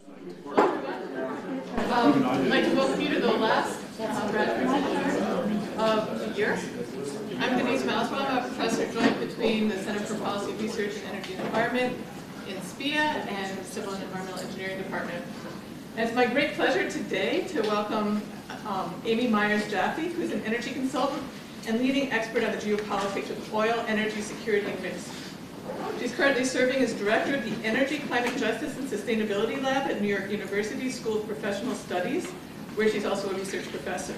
I'd like to welcome you to the last Bradford seminar of the year. I'm Denise Malsbaum. I'm a professor joint between the Center for Policy Research and Energy and Environment in SPIA and Civil and Environmental Engineering Department. And it's my great pleasure today to welcome Amy Meyers Jaffe, who's an energy consultant and leading expert on the geopolitics of oil, energy security, and risk. She's currently serving as director of the Energy, Climate Justice, and Sustainability Lab at New York University School of Professional Studies, where she's also a research professor.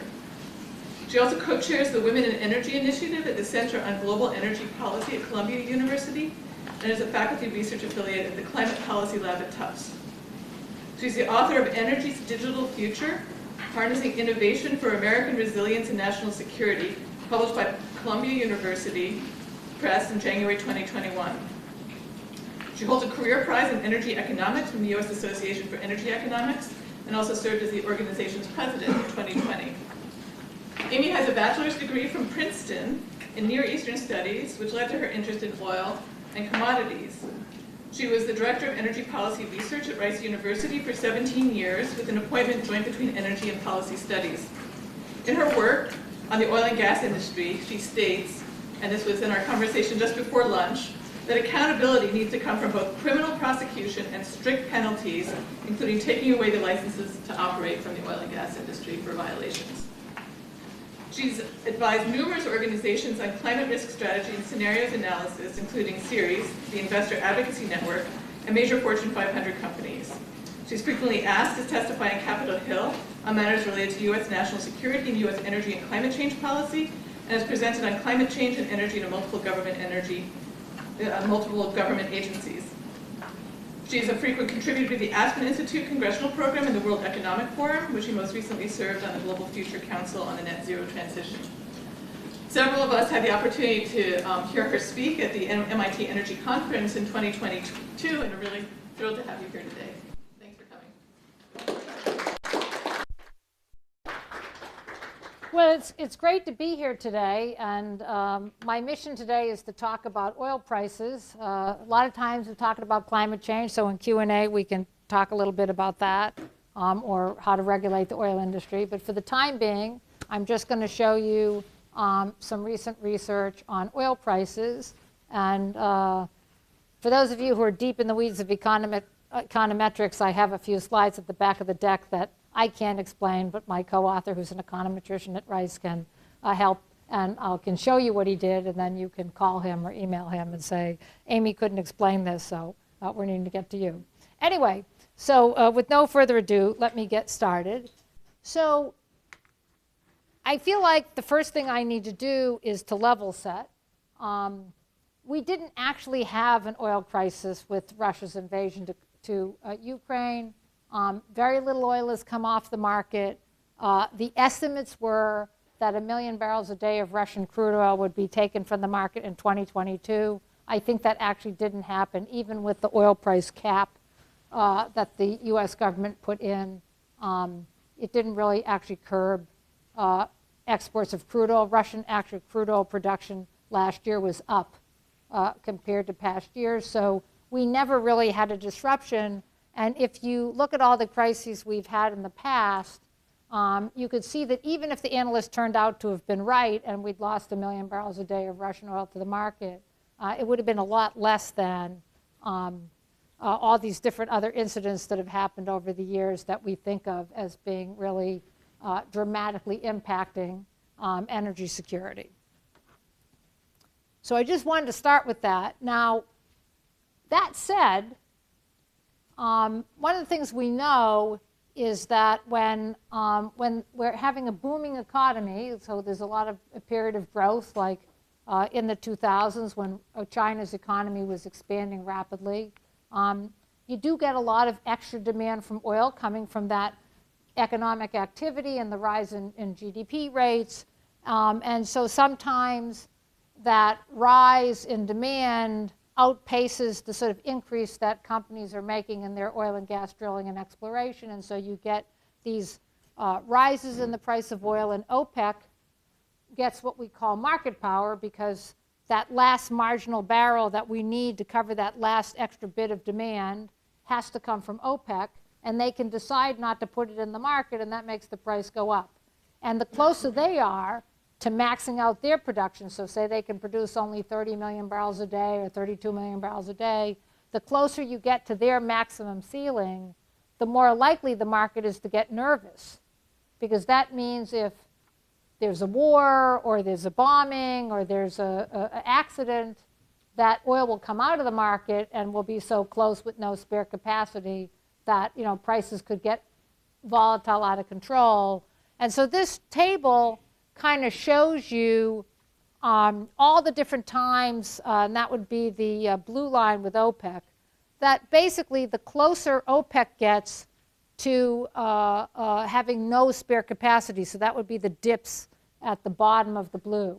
She also co-chairs the Women in Energy Initiative at the Center on Global Energy Policy at Columbia University, and is a faculty research affiliate at the Climate Policy Lab at Tufts. She's the author of Energy's Digital Future, Harnessing Innovation for American Resilience and National Security, published by Columbia University Press in January 2021. She holds a career prize in energy economics from the U.S. Association for Energy Economics, and also served as the organization's president in 2020. Amy has a bachelor's degree from Princeton in Near Eastern Studies, which led to her interest in oil and commodities. She was the director of energy policy research at Rice University for 17 years, with an appointment joint between energy and policy studies. In her work on the oil and gas industry, she states, and this was in our conversation just before lunch, that accountability needs to come from both criminal prosecution and strict penalties, including taking away the licenses to operate from the oil and gas industry for violations. She's advised numerous organizations on climate risk strategy and scenarios analysis, including CERES, the Investor Advocacy Network, and major Fortune 500 companies. She's frequently asked to testify on Capitol Hill on matters related to U.S. national security and U.S. energy and climate change policy, and has presented on climate change and energy to multiple government agencies. She is a frequent contributor to the Aspen Institute Congressional Program and the World Economic Forum, which she most recently served on the Global Future Council on the Net Zero Transition. Several of us had the opportunity to hear her speak at the MIT Energy Conference in 2022, and are really thrilled to have you here today. Thanks for coming. Well, it's great to be here today, and my mission today is to talk about oil prices. A lot of times we're talking about climate change, so in Q&A we can talk a little bit about that, or how to regulate the oil industry. But for the time being, I'm just going to show you some recent research on oil prices. And for those of you who are deep in the weeds of econometrics, I have a few slides at the back of the deck that I can't explain, but my co-author, who's an econometrician at Rice, can help, and I can show you what he did, and then you can call him or email him and say, Amy couldn't explain this, so we're needing to get to you. Anyway, so with no further ado, let me get started. So I feel like the first thing I need to do is to level set. We didn't actually have an oil crisis with Russia's invasion to Ukraine. Very little oil has come off the market. The estimates were that 1 million barrels a day of Russian crude oil would be taken from the market in 2022. I think that actually didn't happen, even with the oil price cap that the US government put in. It didn't really actually curb exports of crude oil. Russian actual crude oil production last year was up compared to past years, so we never really had a disruption. And if you look at all the crises we've had in the past, you could see that even if the analysts turned out to have been right and we'd lost 1 million barrels a day of Russian oil to the market, it would have been a lot less than all these different other incidents that have happened over the years that we think of as being really dramatically impacting energy security. So I just wanted to start with that. Now, that said, one of the things we know is that when we're having a booming economy, so there's a period of growth, like in the 2000s when China's economy was expanding rapidly, you do get a lot of extra demand from oil coming from that economic activity and the rise in GDP rates. And so sometimes that rise in demand outpaces the sort of increase that companies are making in their oil and gas drilling and exploration. And so you get these rises in the price of oil, and OPEC gets what we call market power, because that last marginal barrel that we need to cover that last extra bit of demand has to come from OPEC. and they can decide not to put it in the market, and that makes the price go up. And the closer they are to maxing out their production, so say they can produce only 30 million barrels a day or 32 million barrels a day, the closer you get to their maximum ceiling, the more likely the market is to get nervous. Because that means if there's a war or there's a bombing or there's an accident, that oil will come out of the market and will be so close with no spare capacity that prices could get volatile, out of control. And so this table kind of shows you all the different times, and that would be the blue line with OPEC, that basically the closer OPEC gets to having no spare capacity, so that would be the dips at the bottom of the blue.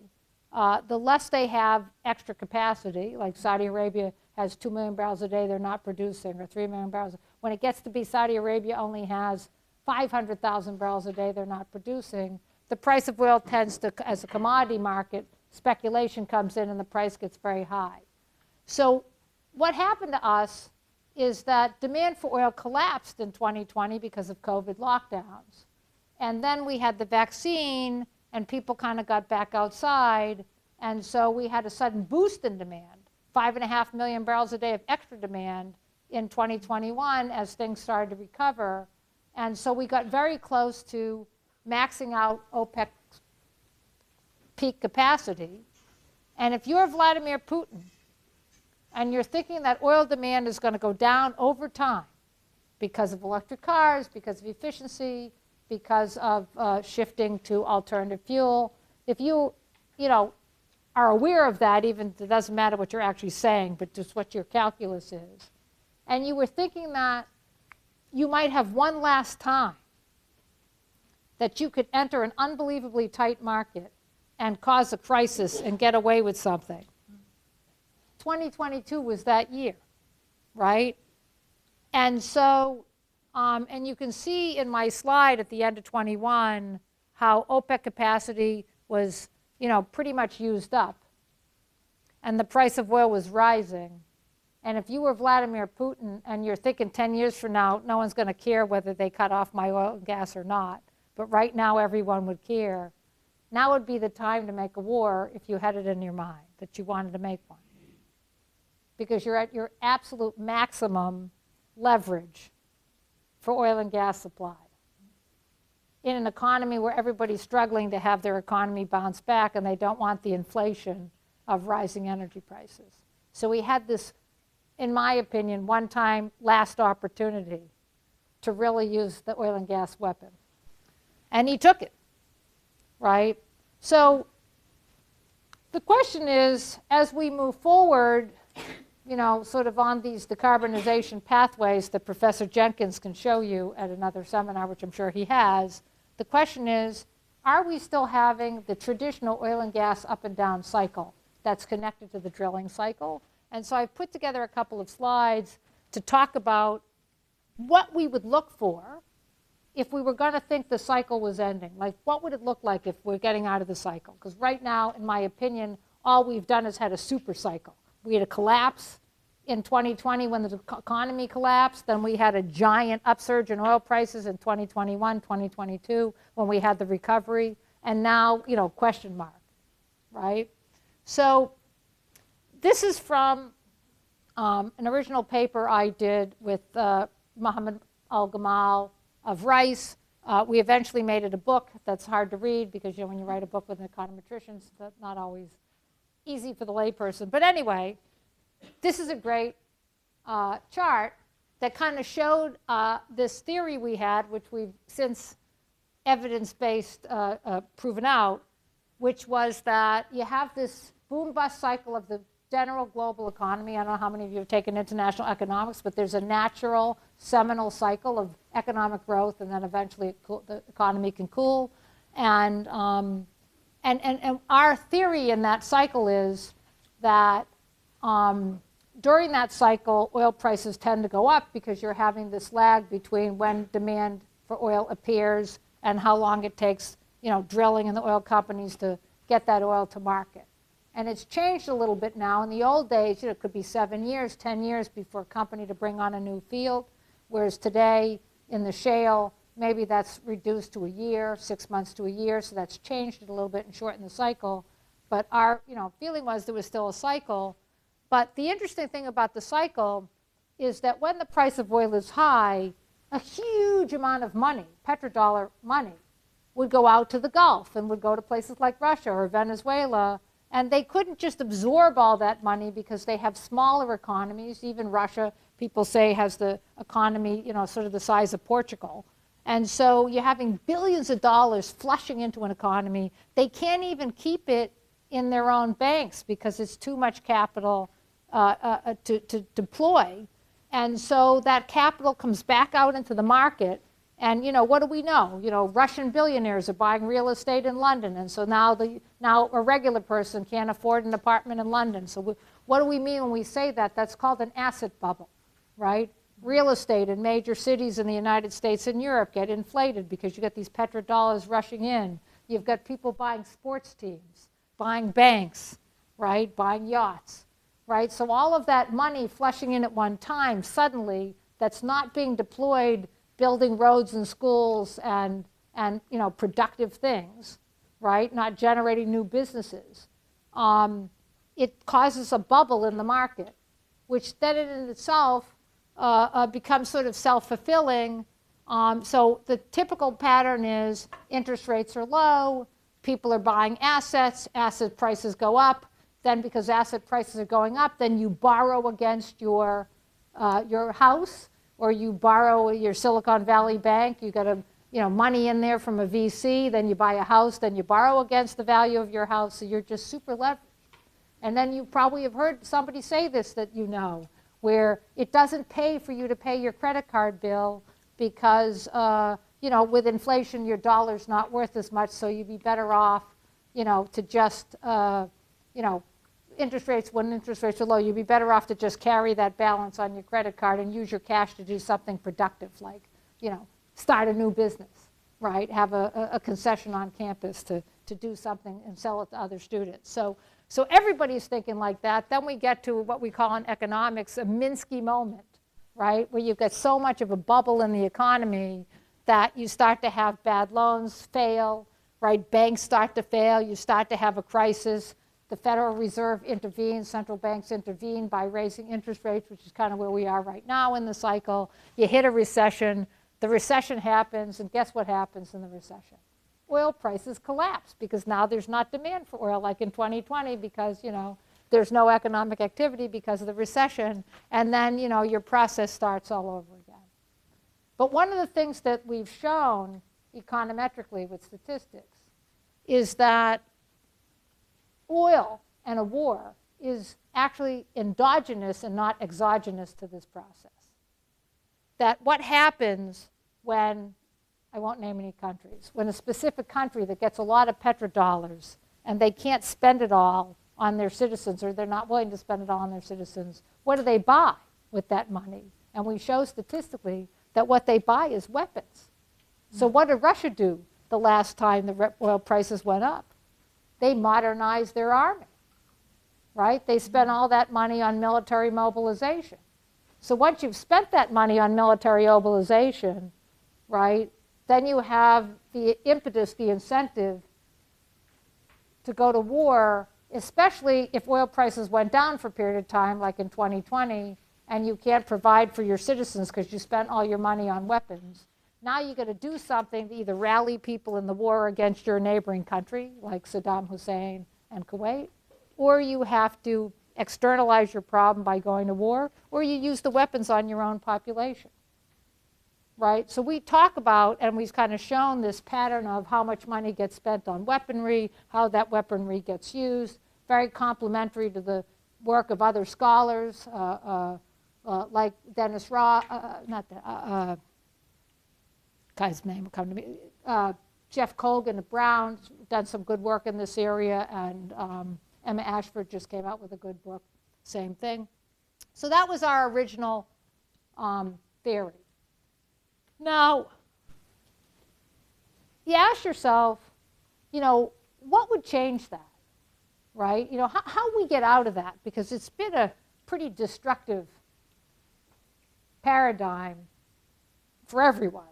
The less they have extra capacity, like Saudi Arabia has 2 million barrels a day they're not producing, or 3 million barrels. When it gets to be Saudi Arabia only has 500,000 barrels a day they're not producing, the price of oil tends to, as a commodity market, speculation comes in and the price gets very high. So what happened to us is that demand for oil collapsed in 2020 because of COVID lockdowns. And then we had the vaccine, and people kind of got back outside, and so we had a sudden boost in demand, 5.5 million barrels a day of extra demand in 2021 as things started to recover. And so we got very close to maxing out OPEC's peak capacity. And if you're Vladimir Putin and you're thinking that oil demand is going to go down over time because of electric cars, because of efficiency, because of shifting to alternative fuel, if you are aware of that, even it doesn't matter what you're actually saying, but just what your calculus is, and you were thinking that you might have one last time that you could enter an unbelievably tight market and cause a crisis and get away with something. 2022 was that year, right? And so, and you can see in my slide at the end of 21 how OPEC capacity was, pretty much used up. And the price of oil was rising. And if you were Vladimir Putin and you're thinking 10 years from now, no one's going to care whether they cut off my oil and gas or not, but right now everyone would care, now would be the time to make a war if you had it in your mind that you wanted to make one. Because you're at your absolute maximum leverage for oil and gas supply. In an economy where everybody's struggling to have their economy bounce back and they don't want the inflation of rising energy prices. So we had this, in my opinion, one-time last opportunity to really use the oil and gas weapon. And he took it, right? So the question is, as we move forward, sort of on these decarbonization pathways that Professor Jenkins can show you at another seminar, which I'm sure he has, the question is, are we still having the traditional oil and gas up and down cycle that's connected to the drilling cycle? And so I've put together a couple of slides to talk about what we would look for if we were going to think the cycle was ending. Like, what would it look like if we're getting out of the cycle? Because right now, in my opinion, all we've done is had a super cycle. We had a collapse in 2020 when the economy collapsed. Then we had a giant upsurge in oil prices in 2021, 2022, when we had the recovery. And now, question mark, right? So this is from an original paper I did with Mohammed Al-Gamal of Rice. We eventually made it a book that's hard to read because when you write a book with an econometrician, that's not always easy for the layperson. But anyway, this is a great chart that kind of showed this theory we had, which we've since evidence-based proven out, which was that you have this boom-bust cycle of the general global economy. I don't know how many of you have taken international economics, but there's a natural seminal cycle of economic growth, and then eventually the economy can cool. And our theory in that cycle is that during that cycle, oil prices tend to go up because you're having this lag between when demand for oil appears and how long it takes, drilling and the oil companies to get that oil to market. And it's changed a little bit now. In the old days, it could be 7 years, 10 years before a company to bring on a new field, whereas today In the shale, maybe that's reduced to a year, 6 months to a year, so that's changed it a little bit and shortened the cycle. But our feeling was there was still a cycle. But the interesting thing about the cycle is that when the price of oil is high, a huge amount of money, petrodollar money, would go out to the Gulf and would go to places like Russia or Venezuela. And they couldn't just absorb all that money because they have smaller economies. Even Russia, people say, has the economy, sort of the size of Portugal. And so you're having billions of dollars flushing into an economy. They can't even keep it in their own banks because it's too much capital to deploy. And so that capital comes back out into the market. And what do we know? Russian billionaires are buying real estate in London, and so now a regular person can't afford an apartment in London. So what do we mean when we say that? That's called an asset bubble, right? Real estate in major cities in the United States and Europe get inflated because you get these petrodollars rushing in. You've got people buying sports teams, buying banks, right? Buying yachts, right? So all of that money flushing in at one time, suddenly, that's not being deployed building roads and schools and productive things, right? Not generating new businesses. It causes a bubble in the market, which then in itself becomes sort of self-fulfilling. So the typical pattern is interest rates are low, people are buying assets, asset prices go up. Then because asset prices are going up, then you borrow against your house, or you borrow your Silicon Valley bank, you got money in there from a VC, then you buy a house, then you borrow against the value of your house, so you're just super leveraged. And then you probably have heard somebody say this that where it doesn't pay for you to pay your credit card bill because, with inflation, your dollar's not worth as much, so you'd be better off, to just, when interest rates are low, you'd be better off to just carry that balance on your credit card and use your cash to do something productive, like, start a new business, right? Have a concession on campus to do something and sell it to other students. So everybody's thinking like that. Then we get to what we call in economics a Minsky moment, right? Where you've got so much of a bubble in the economy that you start to have bad loans fail, right? Banks start to fail. You start to have a crisis. The Federal Reserve intervenes, central banks intervene by raising interest rates, which is kind of where we are right now in the cycle. You hit a recession, the recession happens, and guess what happens in the recession? Oil prices collapse because now there's not demand for oil like in 2020 because, there's no economic activity because of the recession, and then, your process starts all over again. But one of the things that we've shown econometrically with statistics is that oil and a war is actually endogenous and not exogenous to this process. That what happens when, I won't name any countries, when a specific country that gets a lot of petrodollars and they can't spend it all on their citizens, or they're not willing to spend it all on their citizens, what do they buy with that money? And we show statistically that what they buy is weapons. So what did Russia do the last time the oil prices went up? They modernized their army, right? They spent all that money on military mobilization. So once you've spent that money on military mobilization, right, then you have the impetus, the incentive to go to war, especially if oil prices went down for a period of time, like in 2020, and you can't provide for your citizens because you spent all your money on weapons. Now you've got to do something to either rally people in the war against your neighboring country, like Saddam Hussein and Kuwait, or you have to externalize your problem by going to war, or you use the weapons on your own population, right? So we talk about, and we've kind of shown this pattern of how much money gets spent on weaponry, how that weaponry gets used, very complementary to the work of other scholars, like Dennis Ross, guy's name will come to me, Jeff Colgan of Brown, done some good work in this area, and Emma Ashford just came out with a good book, same thing. So that was our original theory. Now, you ask yourself, what would change that, right? How we get out of that, because it's been a pretty destructive paradigm for everyone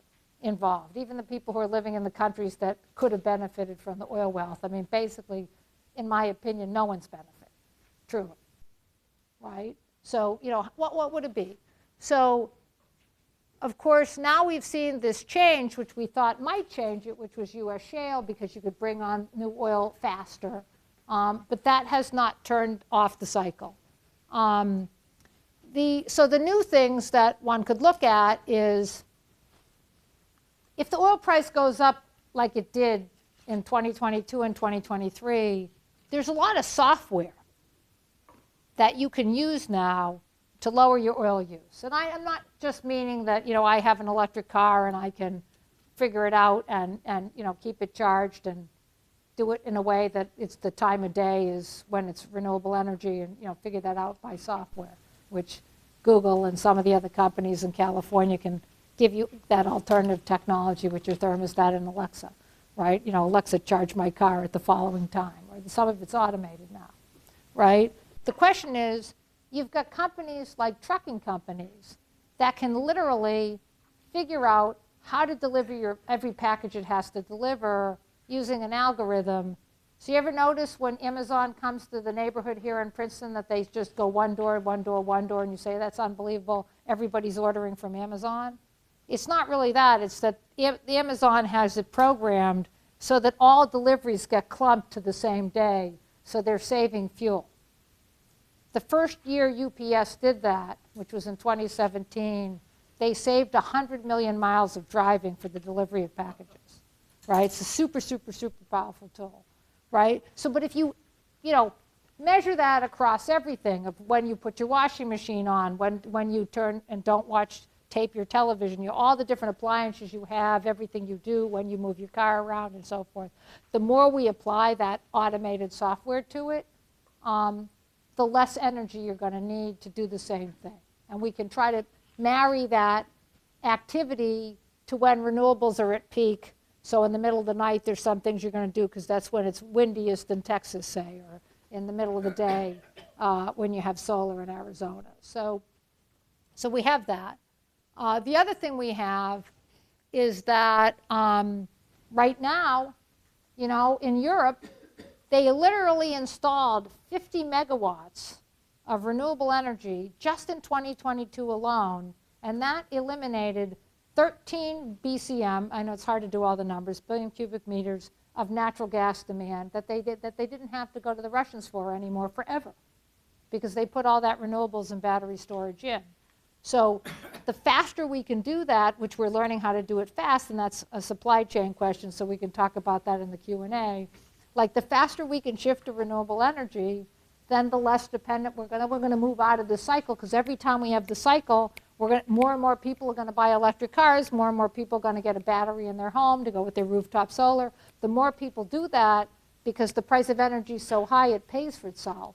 involved, even the people who are living in the countries that could have benefited from the oil wealth. I mean, basically, in my opinion, no one's benefited, truly, right? So, you know, what would it be? So, of course, now we've seen this change, which we thought might change it, which was U.S. shale, because you could bring on new oil faster. But that has not turned off the cycle. So the new things that one could look at is, if the oil price goes up like it did in 2022 and 2023, there's a lot of software that you can use now to lower your oil use. And I'm not just meaning that, you know, I have an electric car and I can figure it out and you know, keep it charged and do it in a way that it's the time of day is when it's renewable energy, and, you know, figure that out by software, which Google and some of the other companies in California can give you that alternative technology with your thermostat and Alexa, right? You know, Alexa, charge my car at the following time, or some of it's automated now, right? The question is, you've got companies like trucking companies that can literally figure out how to deliver every package it has to deliver using an algorithm. So you ever notice when Amazon comes to the neighborhood here in Princeton that they just go one door, one door, one door, and you say, that's unbelievable, everybody's ordering from Amazon? It's not really that. It's that the Amazon has it programmed so that all deliveries get clumped to the same day, so they're saving fuel. The first year UPS did that, which was in 2017, they saved 100 million miles of driving for the delivery of packages, right? It's a super, super, super powerful tool, right? So, but if you measure that across everything, of when you put your washing machine on, when you turn and don't tape your television, all the different appliances you have, everything you do, when you move your car around and so forth, the more we apply that automated software to it, the less energy you're going to need to do the same thing. And we can try to marry that activity to when renewables are at peak. So in the middle of the night, there's some things you're going to do because that's when it's windiest in Texas, say, or in the middle of the day when you have solar in Arizona. So we have that. The other thing we have is that right now, in Europe, they literally installed 50 megawatts of renewable energy just in 2022 alone, and that eliminated 13 BCM, I know it's hard to do all the numbers, billion cubic meters of natural gas demand that they didn't have to go to the Russians for anymore forever, because they put all that renewables and battery storage in. So the faster we can do that, which we're learning how to do it fast, and that's a supply chain question, so we can talk about that in the Q&A, like the faster we can shift to renewable energy, then the less dependent we're going to move out of the cycle, because every time we have the cycle, more and more people are going to buy electric cars, more and more people are going to get a battery in their home to go with their rooftop solar. The more people do that, because the price of energy is so high it pays for itself,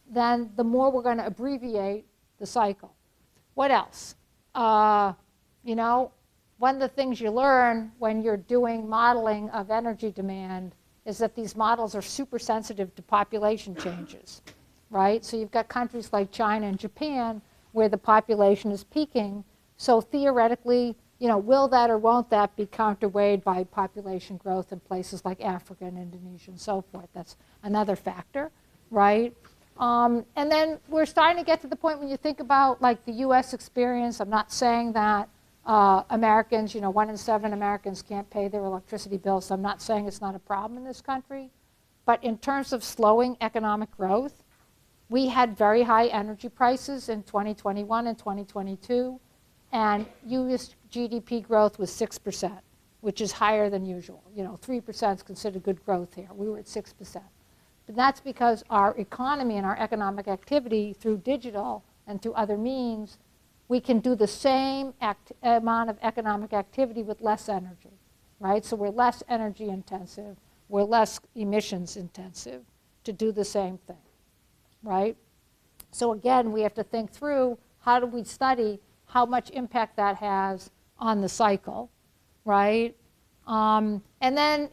then the more we're going to abbreviate the cycle. What else? One of the things you learn when you're doing modeling of energy demand is that these models are super sensitive to population changes, right? So you've got countries like China and Japan where the population is peaking. So theoretically, will that or won't that be counterweighed by population growth in places like Africa and Indonesia and so forth? That's another factor, right? And then we're starting to get to the point when you think about like the US experience. I'm not saying that Americans, 1 in 7 Americans can't pay their electricity bills. So I'm not saying it's not a problem in this country. But in terms of slowing economic growth, we had very high energy prices in 2021 and 2022. And US GDP growth was 6%, which is higher than usual. 3% is considered good growth here. We were at 6%. But that's because our economy and our economic activity through digital and through other means, we can do the same amount of economic activity with less energy, right? So we're less energy intensive, we're less emissions intensive to do the same thing, right? So again, we have to think through how do we study how much impact that has on the cycle, right? And then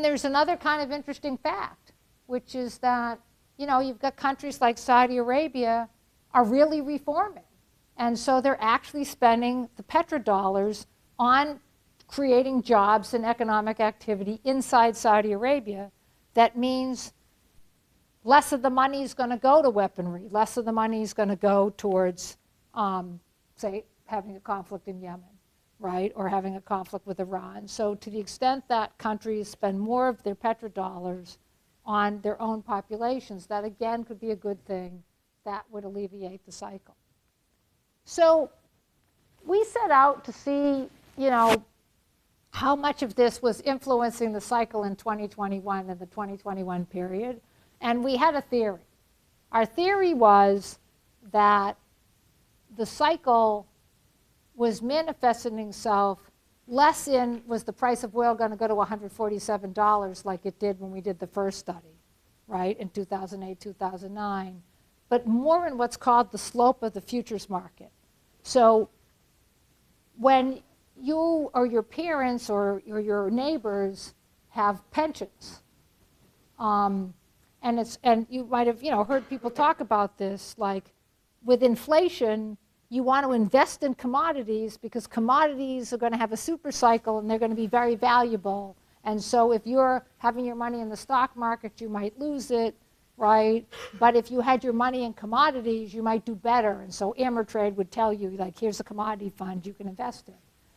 there's another kind of interesting fact, which is that, you've got countries like Saudi Arabia are really reforming. And so they're actually spending the petrodollars on creating jobs and economic activity inside Saudi Arabia. That means less of the money is going to go to weaponry, less of the money is going to go towards, say, having a conflict in Yemen, right, or having a conflict with Iran. So to the extent that countries spend more of their petrodollars on their own populations, that again could be a good thing. That would alleviate the cycle. So we set out to see, how much of this was influencing the cycle in 2021 and the 2021 period. And we had a theory. Our theory was that the cycle was manifesting itself less in, was the price of oil going to go to $147 like it did when we did the first study, right, in 2008, 2009, but more in what's called the slope of the futures market. So when you or your parents or your neighbors have pensions, and you might have heard people talk about this, like with inflation, you want to invest in commodities because commodities are going to have a super cycle and they're going to be very valuable. And so if you're having your money in the stock market, you might lose it, right? But if you had your money in commodities, you might do better. And so Ameritrade would tell you, like, here's a commodity fund you can invest in.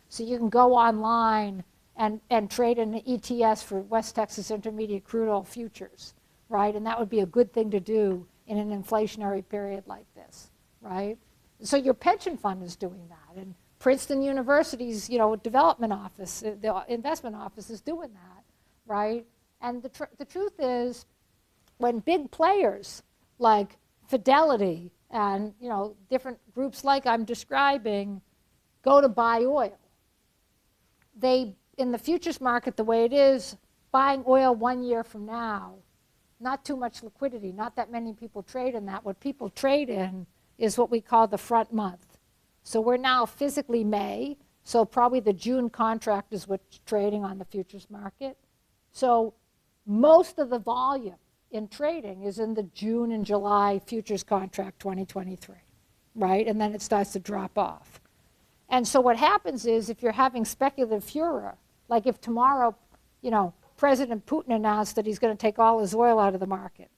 So you can go online and trade in an ETS for West Texas Intermediate crude oil futures, right? And that would be a good thing to do in an inflationary period like this, right? So your pension fund is doing that. And Princeton University's, development office, the investment office is doing that, right? And the truth is, when big players like Fidelity and, different groups like I'm describing go to buy oil, they, in the futures market the way it is, buying oil 1 year from now, not too much liquidity, not that many people trade in that. What people trade in is what we call the front month. So we're now physically May, so probably the June contract is what's trading on the futures market. So most of the volume in trading is in the June and July futures contract 2023, right? And then it starts to drop off. And so what happens is if you're having speculative furor, like if tomorrow, President Putin announced that he's going to take all his oil out of the market,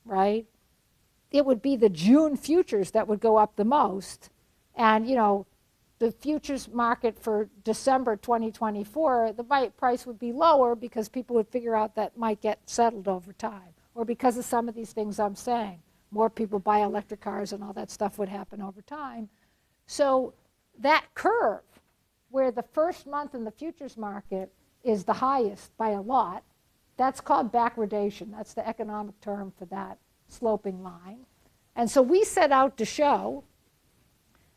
right? It would be the June futures that would go up the most. And, the futures market for December 2024, the price would be lower because people would figure out that might get settled over time. Or because of some of these things I'm saying. More people buy electric cars and all that stuff would happen over time. So that curve, where the first month in the futures market is the highest by a lot, that's called backwardation. That's the economic term for that sloping line. And so we set out to show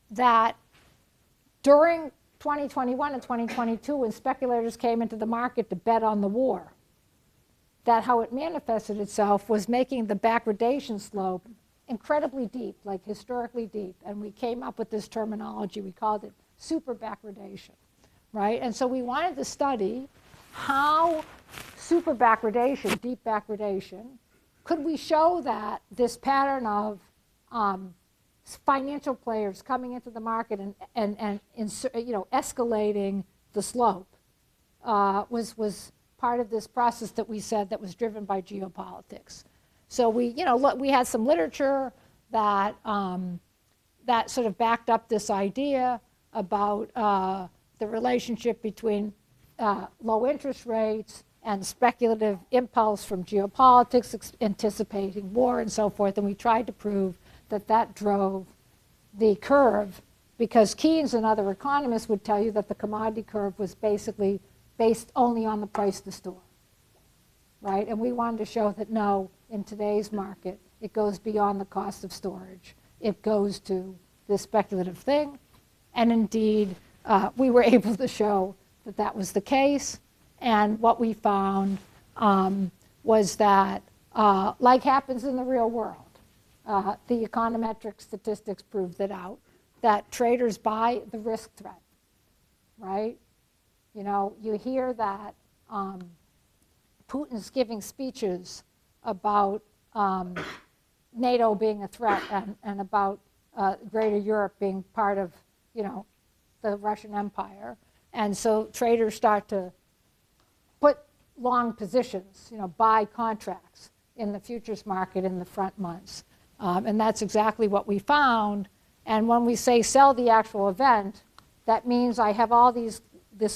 that during 2021 and 2022, when speculators came into the market to bet on the war, that how it manifested itself was making the backwardation slope incredibly deep, like historically deep. And we came up with this terminology. We called it super backwardation, right? And so we wanted to study how super backwardation, deep backwardation, could we show that this pattern of financial players coming into the market and escalating the slope was part of this process that we said that was driven by geopolitics. So we had some literature that that sort of backed up this idea about the relationship between low interest rates and speculative impulse from geopolitics, anticipating war and so forth. And we tried to prove that that drove the curve, because Keynes and other economists would tell you that the commodity curve was basically based only on the price to store, right? And we wanted to show that no, in today's market, it goes beyond the cost of storage. It goes to this speculative thing. And indeed, we were able to show that that was the case. And what we found was that, like happens in the real world, the econometric statistics proved that out, that traders buy the risk threat, right? You hear that Putin's giving speeches about NATO being a threat and about Greater Europe being part of, the Russian Empire. And so traders start to put long positions, buy contracts in the futures market in the front months. And that's exactly what we found. And when we say sell the actual event, that means I have all this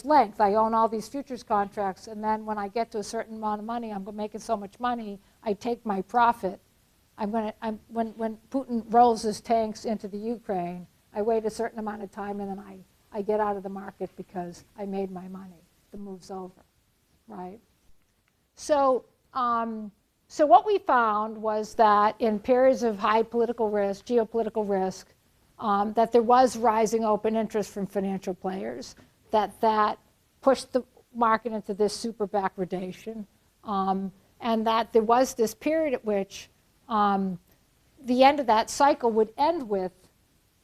length. I own all these futures contracts, and then when I get to a certain amount of money, I'm making so much money, I take my profit. When Putin rolls his tanks into the Ukraine, I wait a certain amount of time, and then I get out of the market because I made my money. The move's over, right? So what we found was that in periods of high political risk, geopolitical risk, that there was rising open interest from financial players, that pushed the market into this super backwardation, and that there was this period at which the end of that cycle would end with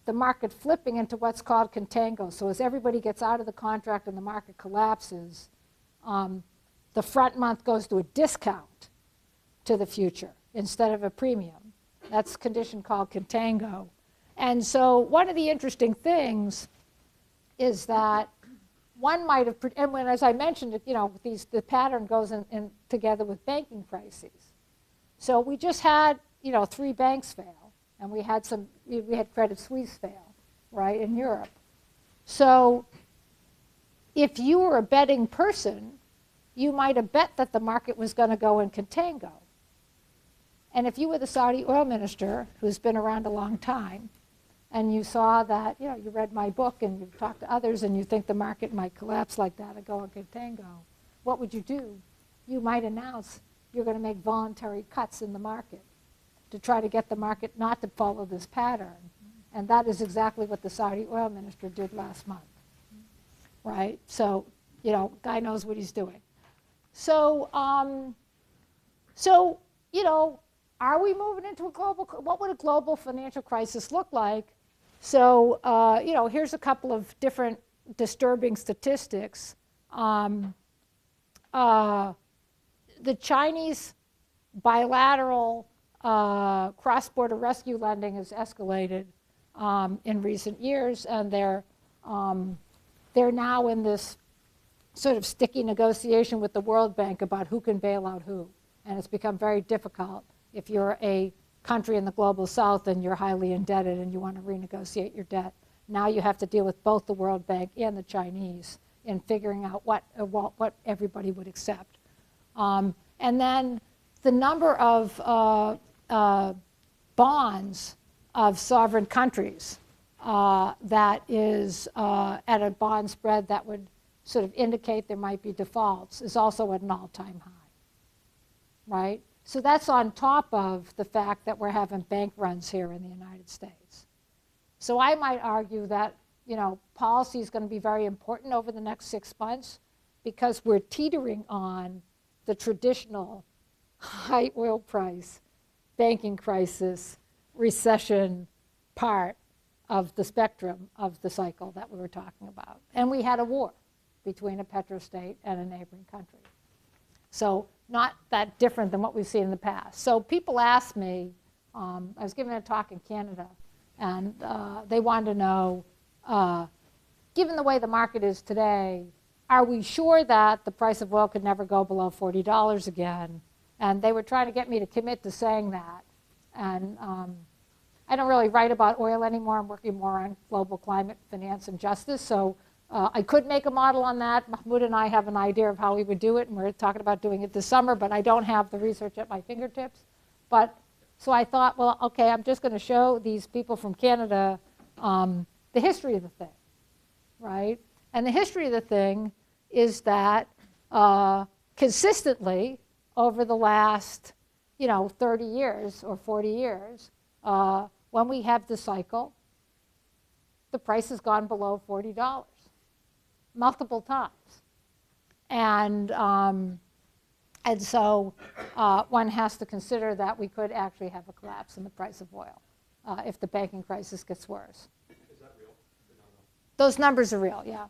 the market flipping into what's called contango. So as everybody gets out of the contract and the market collapses, the front month goes to a discount to the future instead of a premium. That's a condition called contango. And so one of the interesting things is that one might have, and when, as I mentioned, the pattern goes in together with banking crises. So we just had, 3 banks fail, and we had Credit Suisse fail, right, in Europe. So if you were a betting person, you might have bet that the market was going to go in contango. And if you were the Saudi oil minister, who's been around a long time, and you saw that, you read my book and you've talked to others and you think the market might collapse like that and go in contango, what would you do? You might announce you're going to make voluntary cuts in the market to try to get the market not to follow this pattern. And that is exactly what the Saudi oil minister did last month, right? So, guy knows what he's doing. So, are we moving into what would a global financial crisis look like? So, here's a couple of different disturbing statistics. The Chinese bilateral cross-border rescue lending has escalated in recent years, and they're now in this sort of sticky negotiation with the World Bank about who can bail out who. And it's become very difficult if you're a country in the global south and you're highly indebted and you want to renegotiate your debt. Now you have to deal with both the World Bank and the Chinese in figuring out what everybody would accept. And then the number of bonds of sovereign countries that is at a bond spread that would sort of indicate there might be defaults is also at an all-time high, right? So that's on top of the fact that we're having bank runs here in the United States. So I might argue that, policy is going to be very important over the next 6 months because we're teetering on the traditional high oil price, banking crisis, recession part of the spectrum of the cycle that we were talking about. And we had a war between a petrostate and a neighboring country. So not that different than what we've seen in the past. So people ask me, I was giving a talk in Canada, and they wanted to know, given the way the market is today, are we sure that the price of oil could never go below $40 again? And they were trying to get me to commit to saying that. And I don't really write about oil anymore. I'm working more on global climate, finance, and justice. So I could make a model on that. Mahmoud and I have an idea of how we would do it, and we're talking about doing it this summer, but I don't have the research at my fingertips. So I thought, well, okay, I'm just going to show these people from Canada the history of the thing, right? And the history of the thing is that consistently over the last 30 years or 40 years, when we have the cycle, the price has gone below $40 multiple times. And so one has to consider that we could actually have a collapse in the price of oil if the banking crisis gets worse. Is that real or nominal? Those numbers are real, yeah.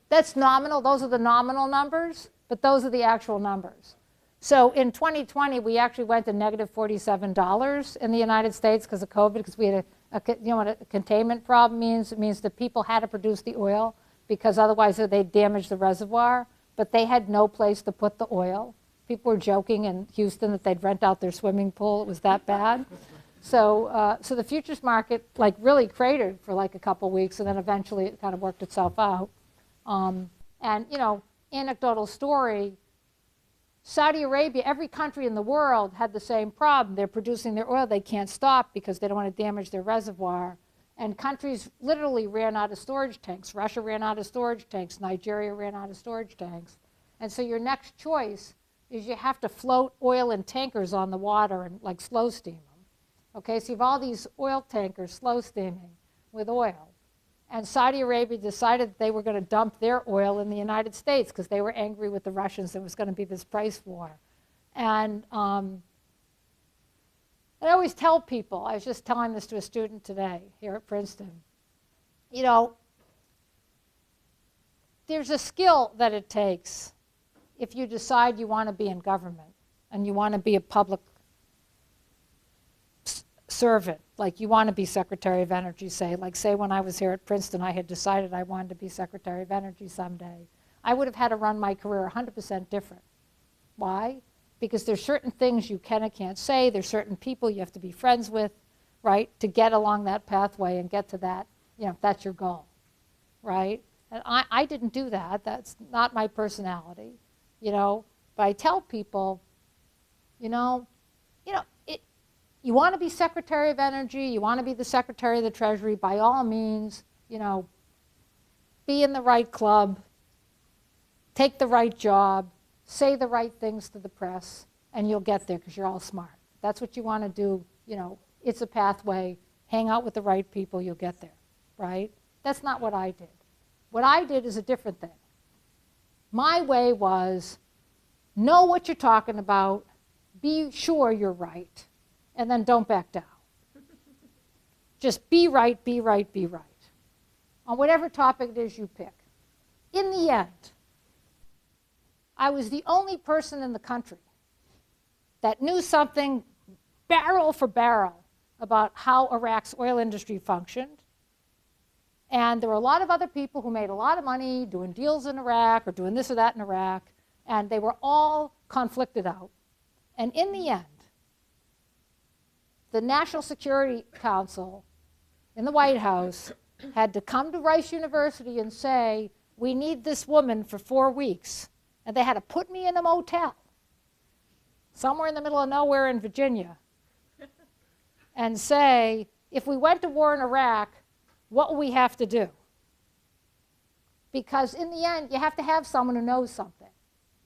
That's nominal. Those are the nominal numbers, but those are the actual numbers. So in 2020, we actually went to negative $47 in the United States because of COVID, because we had You know what a containment problem means? It means that people had to produce the oil because otherwise they'd damage the reservoir, but they had no place to put the oil. People were joking in Houston that they'd rent out their swimming pool. It was that bad. So the futures market like really cratered for like a couple weeks, and then eventually it kind of worked itself out. And you know, anecdotal story, Saudi Arabia, every country in the world had the same problem. They're producing their oil. They can't stop because they don't want to damage their reservoir. And countries literally ran out of storage tanks. Russia ran out of storage tanks. Nigeria ran out of storage tanks. And so your next choice is you have to float oil in tankers on the water and like slow steam them. Okay, so you have all these oil tankers slow steaming with oil. And Saudi Arabia decided that they were going to dump their oil in the United States because they were angry with the Russians. There was going to be this price war. And I always tell people, I was just telling this to a student today here at Princeton, you know, there's a skill that it takes if you decide you want to be in government and you want to be a public servant, like you want to be Secretary of Energy, say when I was here at Princeton, I had decided I wanted to be Secretary of Energy someday. I would have had to run my career 100% different. Why? Because there's certain things you can and can't say, there's certain people you have to be friends with, right, to get along that pathway and get to that, you know, that's your goal, right? And I didn't do that. That's not my personality, you know, but I tell people, you know, you want to be Secretary of Energy, you want to be the Secretary of the Treasury, by all means, you know, be in the right club, take the right job, say the right things to the press, and you'll get there because you're all smart. That's what you want to do, you know, it's a pathway, hang out with the right people, you'll get there, right? That's not what I did. What I did is a different thing. My way was know what you're talking about, be sure you're right, and then don't back down. Just be right, be right, be right. On whatever topic it is you pick. In the end, I was the only person in the country that knew something barrel for barrel about how Iraq's oil industry functioned. And there were a lot of other people who made a lot of money doing deals in Iraq or doing this or that in Iraq, and they were all conflicted out. And in the end, the National Security Council in the White House had to come to Rice University and say, we need this woman for 4 weeks. And they had to put me in a motel somewhere in the middle of nowhere in Virginia and say, if we went to war in Iraq, what will we have to do? Because in the end, you have to have someone who knows something.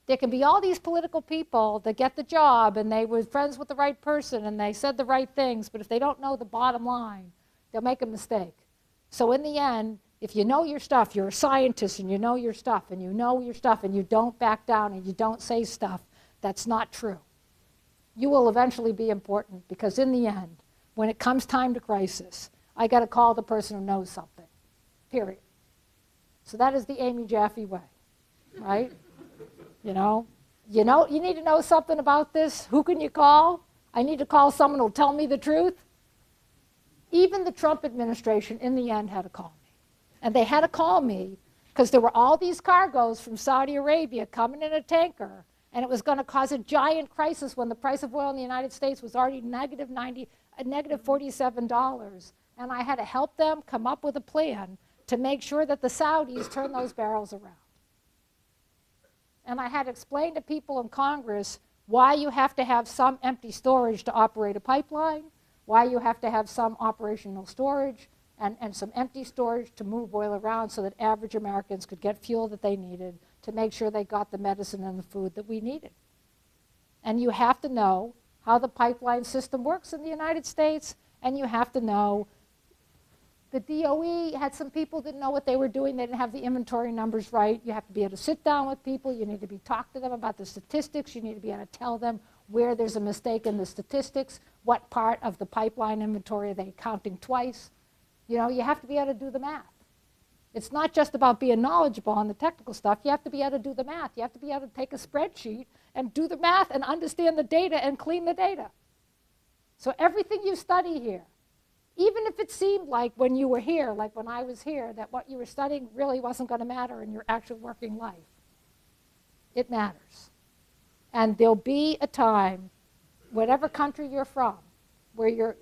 There can be all these political people that get the job and they were friends with the right person and they said the right things, but if they don't know the bottom line, they'll make a mistake. So in the end, if you know your stuff, you're a scientist and you know your stuff and you know your stuff and you don't back down and you don't say stuff that's not true, you will eventually be important because in the end, when it comes time to crisis, I got to call the person who knows something, period. So that is the Amy Jaffe way, right? You need to know something about this. Who can you call? I need to call someone who will tell me the truth. Even the Trump administration, in the end, had to call me. And they had to call me because there were all these cargoes from Saudi Arabia coming in a tanker, and it was going to cause a giant crisis when the price of oil in the United States was already negative $47. And I had to help them come up with a plan to make sure that the Saudis turn those barrels around. And I had to explain to people in Congress why you have to have some empty storage to operate a pipeline, why you have to have some operational storage, and some empty storage to move oil around so that average Americans could get fuel that they needed to make sure they got the medicine and the food that we needed. And you have to know how the pipeline system works in the United States, and you have to know the DOE had some people didn't know what they were doing. They didn't have the inventory numbers right. You have to be able to sit down with people. You need to be talk to them about the statistics. You need to be able to tell them where there's a mistake in the statistics, what part of the pipeline inventory are they counting twice. You know, you have to be able to do the math. It's not just about being knowledgeable on the technical stuff. You have to be able to do the math. You have to be able to take a spreadsheet and do the math and understand the data and clean the data. So everything you study here Even if it seemed like when you were here, like when I was here, that what you were studying really wasn't going to matter in your actual working life. It matters. And there'll be a time, whatever country you're from, where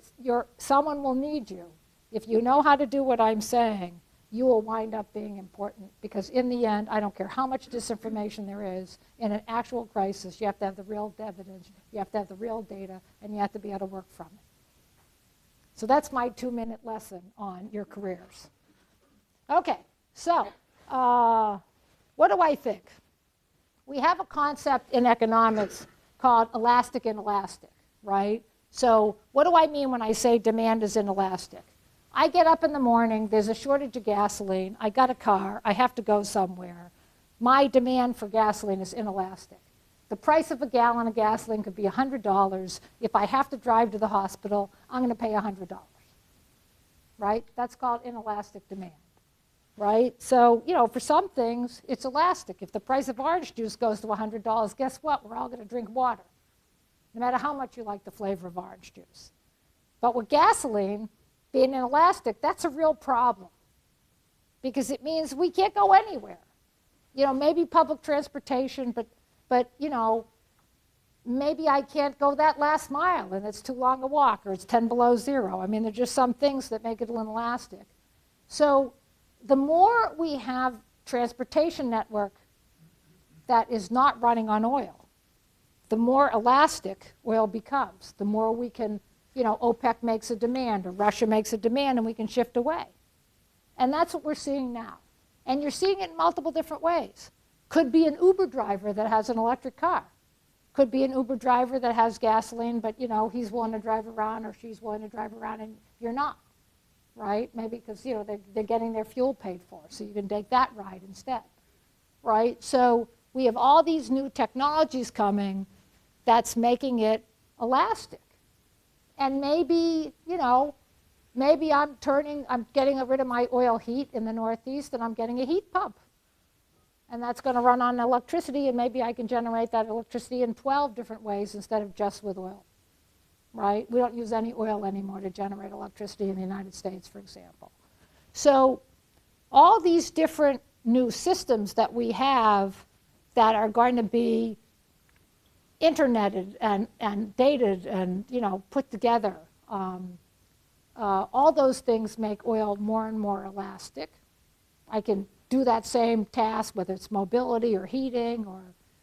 someone will need you. If you know how to do what I'm saying, you will wind up being important, because in the end, I don't care how much disinformation there is, in an actual crisis, you have to have the real evidence, you have to have the real data, and you have to be able to work from it. So that's my 2-minute lesson on your careers. Okay, so what do I think? We have a concept in economics called elastic inelastic, right? So what do I mean when I say demand is inelastic? I get up in the morning, there's a shortage of gasoline, I got a car, I have to go somewhere. My demand for gasoline is inelastic. The price of a gallon of gasoline could be $100. If I have to drive to the hospital, I'm going to pay $100, right? That's called inelastic demand, right? So, for some things, it's elastic. If the price of orange juice goes to $100, guess what? We're all going to drink water, no matter how much you like the flavor of orange juice. But with gasoline being inelastic, that's a real problem, because it means we can't go anywhere. Maybe public transportation, but maybe I can't go that last mile and it's too long a walk, or it's 10 below zero. I mean, there's just some things that make it inelastic. So the more we have transportation network that is not running on oil, the more elastic oil becomes. The more we can, OPEC makes a demand, or Russia makes a demand, and we can shift away. And that's what we're seeing now. And you're seeing it in multiple different ways. Could be an Uber driver that has an electric car. Could be an Uber driver that has gasoline, but he's willing to drive around, or she's willing to drive around, and you're not, right? Maybe because they're getting their fuel paid for, so you can take that ride instead, right? So we have all these new technologies coming that's making it elastic. And maybe, maybe I'm getting rid of my oil heat in the Northeast, and I'm getting a heat pump. And that's going to run on electricity, and maybe I can generate that electricity in 12 different ways instead of just with oil, right? We don't use any oil anymore to generate electricity in the United States, for example. So all these different new systems that we have that are going to be interneted and dated and put together, all those things make oil more and more elastic. I can do that same task, whether it's mobility or heating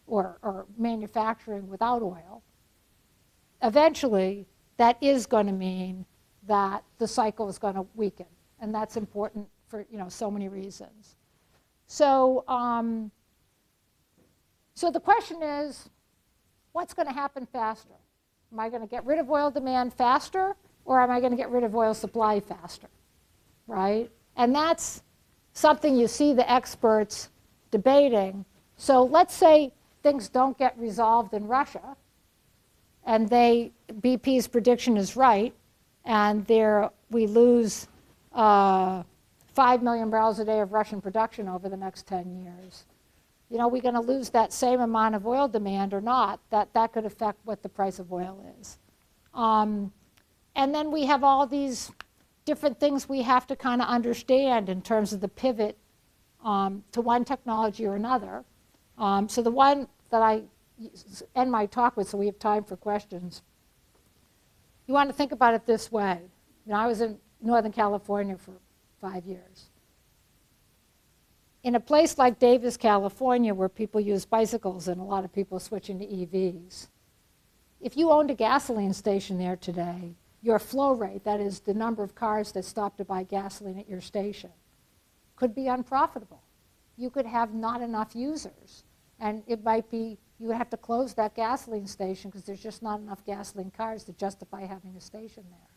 or manufacturing without oil. Eventually, that is going to mean that the cycle is going to weaken, and that's important for so many reasons. So, so the question is, what's going to happen faster? Am I going to get rid of oil demand faster, or am I going to get rid of oil supply faster, right? And that's something you see the experts debating. So let's say things don't get resolved in Russia, and BP's prediction is right, and we lose 5 million barrels a day of Russian production over the next 10 years. We're going to lose that same amount of oil demand or not, that could affect what the price of oil is. And then we have all these different things we have to kind of understand in terms of the pivot to one technology or another. So the one that I end my talk with, so we have time for questions, you want to think about it this way. I was in Northern California for 5 years. In a place like Davis, California, where people use bicycles and a lot of people are switching to EVs, if you owned a gasoline station there today, your flow rate, that is the number of cars that stop to buy gasoline at your station, could be unprofitable. You could have not enough users. And it might be you would have to close that gasoline station because there's just not enough gasoline cars to justify having a station there.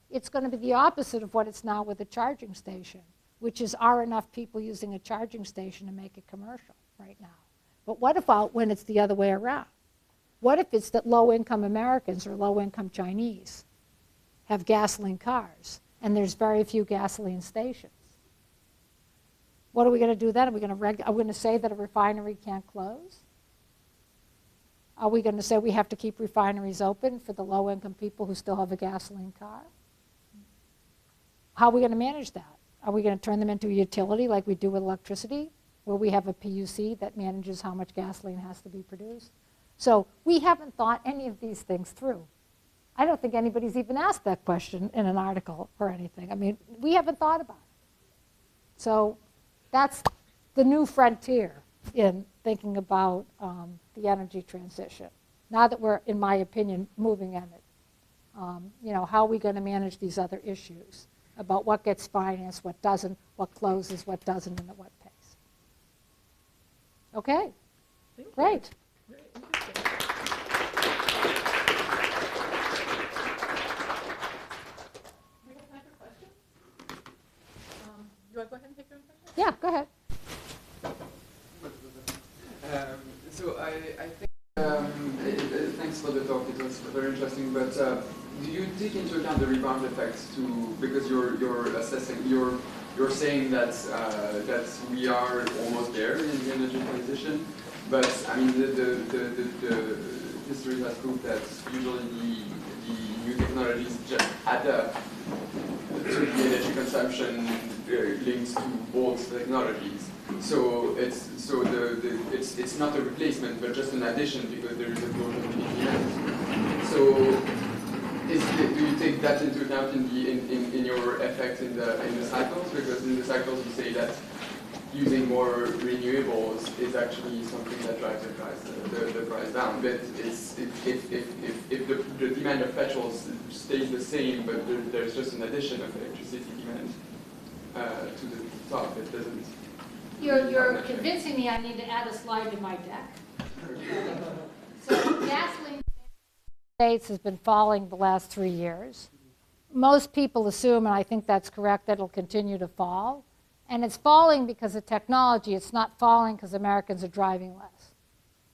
It's going to be the opposite of what it's now with a charging station, which is, are enough people using a charging station to make it commercial right now? But what about when it's the other way around? What if it's that low-income Americans or low-income Chinese have gasoline cars, and there's very few gasoline stations? What are we going to do then? Are we going to say that a refinery can't close? Are we going to say we have to keep refineries open for the low-income people who still have a gasoline car? how are we going to manage that? Are we going to turn them into a utility like we do with electricity, where we have a PUC that manages how much gasoline has to be produced? So we haven't thought any of these things through. I don't think anybody's even asked that question in an article or anything. I mean, we haven't thought about it. So that's the new frontier in thinking about the energy transition. Now that we're, in my opinion, moving in it. You know, how are we going to manage these other issues about what gets financed, what doesn't, what closes, what doesn't, and at what pace? Okay, great. Very interesting. We have time for questions? Do I go ahead and take your own question? Yeah, go ahead. So I think, thanks for the talk, it was very interesting, but do you take into account the rebound effects too, because you're assessing, you're saying that that we are almost there in the energy transition, but I mean the history has proved that usually the new technologies just add up to the energy consumption links to old technologies. So it's not a replacement, but just an addition because there is a growth of demand. So do you take that into account in your effect in the cycles? Because in the cycles you say that using more renewables is actually something that drives the price down. But it's, if the demand of petrol stays the same, but there's just an addition of electricity demand to the top, it doesn't. You're convincing me I need to add a slide to my deck. So gasoline in the States has been falling the last 3 years. Most people assume, and I think that's correct, that it'll continue to fall. And it's falling because of technology. It's not falling because Americans are driving less,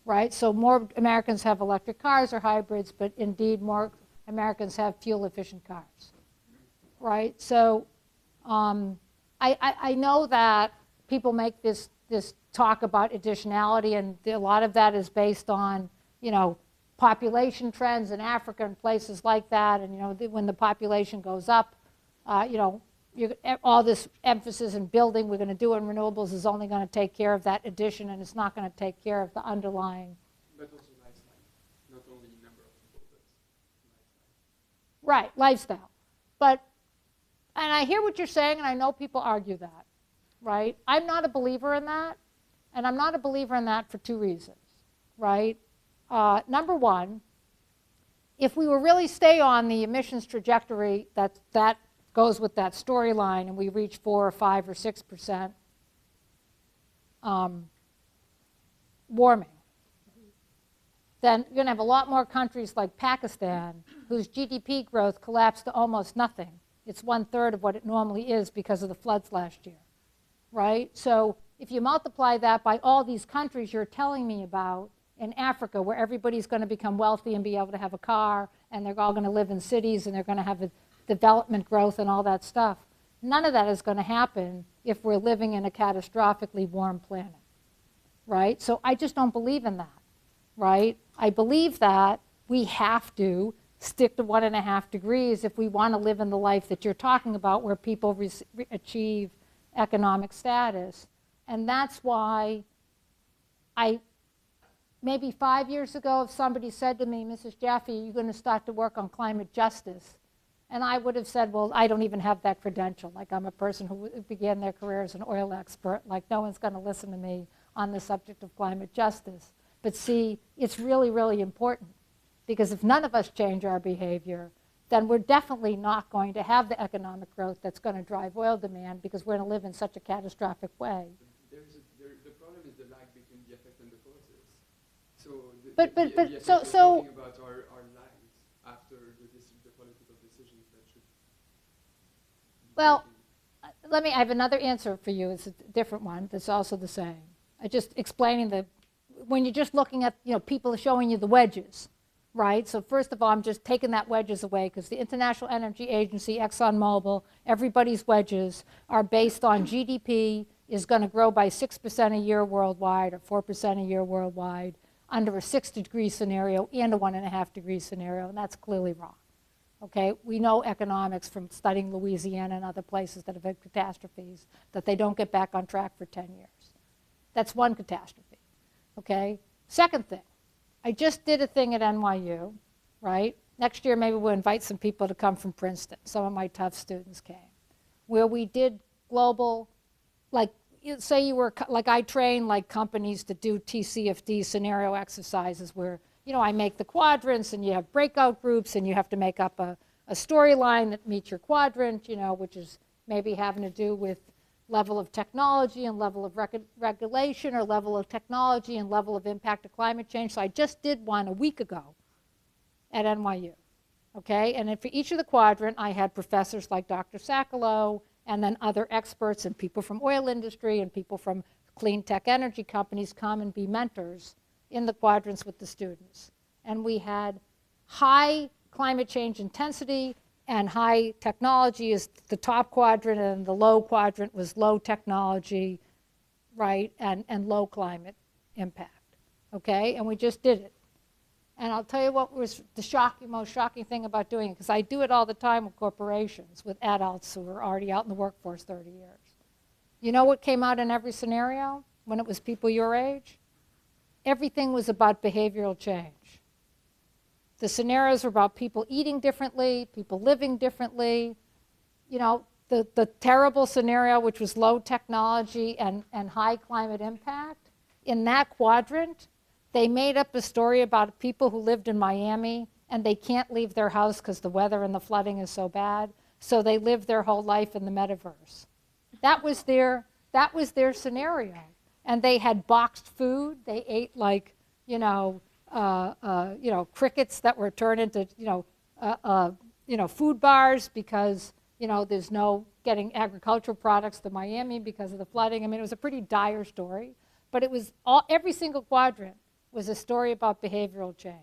right? So more Americans have electric cars or hybrids, but indeed more Americans have fuel-efficient cars, right? So I know that people make this talk about additionality, and a lot of that is based on, you know, population trends in Africa and places like that. And, you know, when the population goes up, you know, all this emphasis in building we're going to do in renewables is only going to take care of that addition, and it's not going to take care of the underlying. But also lifestyle, not only number of people, but lifestyle. Right, lifestyle. But, and I hear what you're saying, and I know people argue that, right? I'm not a believer in that, and I'm not a believer in that for 2 reasons, right? Number one, if we were really stay on the emissions trajectory that goes with that storyline, and we reach 4 or 5 or 6% warming, then you're going to have a lot more countries like Pakistan whose GDP growth collapsed to almost nothing. It's 1/3 of what it normally is because of the floods last year, right? So if you multiply that by all these countries you're telling me about in Africa, where everybody's going to become wealthy and be able to have a car, and they're all going to live in cities, and they're going to have a development growth and all that stuff, none of that is going to happen if we're living in a catastrophically warm planet, right? So I just don't believe in that, right? I believe that we have to stick to 1.5 degrees if we want to live in the life that you're talking about, where people achieve economic status. And that's why maybe 5 years ago, if somebody said to me, Mrs. Jaffe, you're going to start to work on climate justice, and I would have said, well, I don't even have that credential. Like, I'm a person who began their career as an oil expert. Like, no one's going to listen to me on the subject of climate justice. But see, it's really, really important, because if none of us change our behavior, then we're definitely not going to have the economic growth that's going to drive oil demand, because we're going to live in such a catastrophic way. The problem is the lag between the effect and the causes. So But the effect we're talking about are lags after the political decisions that should be well, taken. I have another answer for you. It's a different one that's also the same. I just explaining when you're just looking at, you know, people are showing you the wedges, right? So first of all, I'm just taking that wedges away, because the International Energy Agency, ExxonMobil, everybody's wedges are based on GDP is going to grow by 6% a year worldwide, or 4% a year worldwide, under a 6-degree scenario and a 1.5-degree scenario, and that's clearly wrong, Okay, we know economics from studying Louisiana and other places that have had catastrophes, that they don't get back on track for 10 years. That's one catastrophe, okay? Second thing, I just did a thing at NYU, right? Next year, maybe we'll invite some people to come from Princeton. Some of my tough students came, where we did global, like, say you were, like I train like companies to do TCFD scenario exercises where, you know, I make the quadrants and you have breakout groups and you have to make up a storyline that meets your quadrant, you know, which is maybe having to do with level of technology and level of regulation, or level of technology and level of impact of climate change. So I just did one a week ago at NYU, okay? And for each of the quadrant, I had professors like Dr. Sacalo, and then other experts and people from oil industry and people from clean tech energy companies come and be mentors in the quadrants with the students. And we had high climate change intensity and high technology is the top quadrant, and the low quadrant was low technology, right, and low climate impact, okay? And we just did it. And I'll tell you what was the most shocking thing about doing it, because I do it all the time with corporations, with adults who are already out in the workforce 30 years. You know what came out in every scenario when it was people your age? Everything was about behavioral change. The scenarios were about people eating differently, people living differently. You know, the terrible scenario, which was low technology and high climate impact, in that quadrant, they made up a story about people who lived in Miami and they can't leave their house because the weather and the flooding is so bad, so they live their whole life in the metaverse. That was their scenario. And they had boxed food. They ate like, crickets that were turned into, food bars because, there's no getting agricultural products to Miami because of the flooding. I mean, it was a pretty dire story. But it was every single quadrant was a story about behavioral change.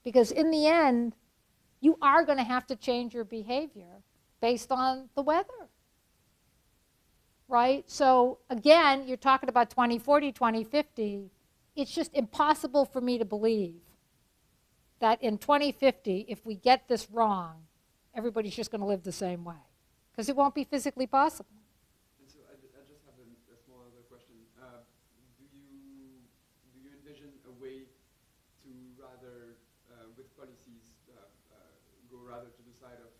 Because in the end, you are going to have to change your behavior based on the weather. Right? So again, you're talking about 2040, 2050. It's just impossible for me to believe that in 2050, if we get this wrong, everybody's just going to live the same way. Because it won't be physically possible. And so I just have a small other question. Do you envision a way to rather, with policies, go rather to the side of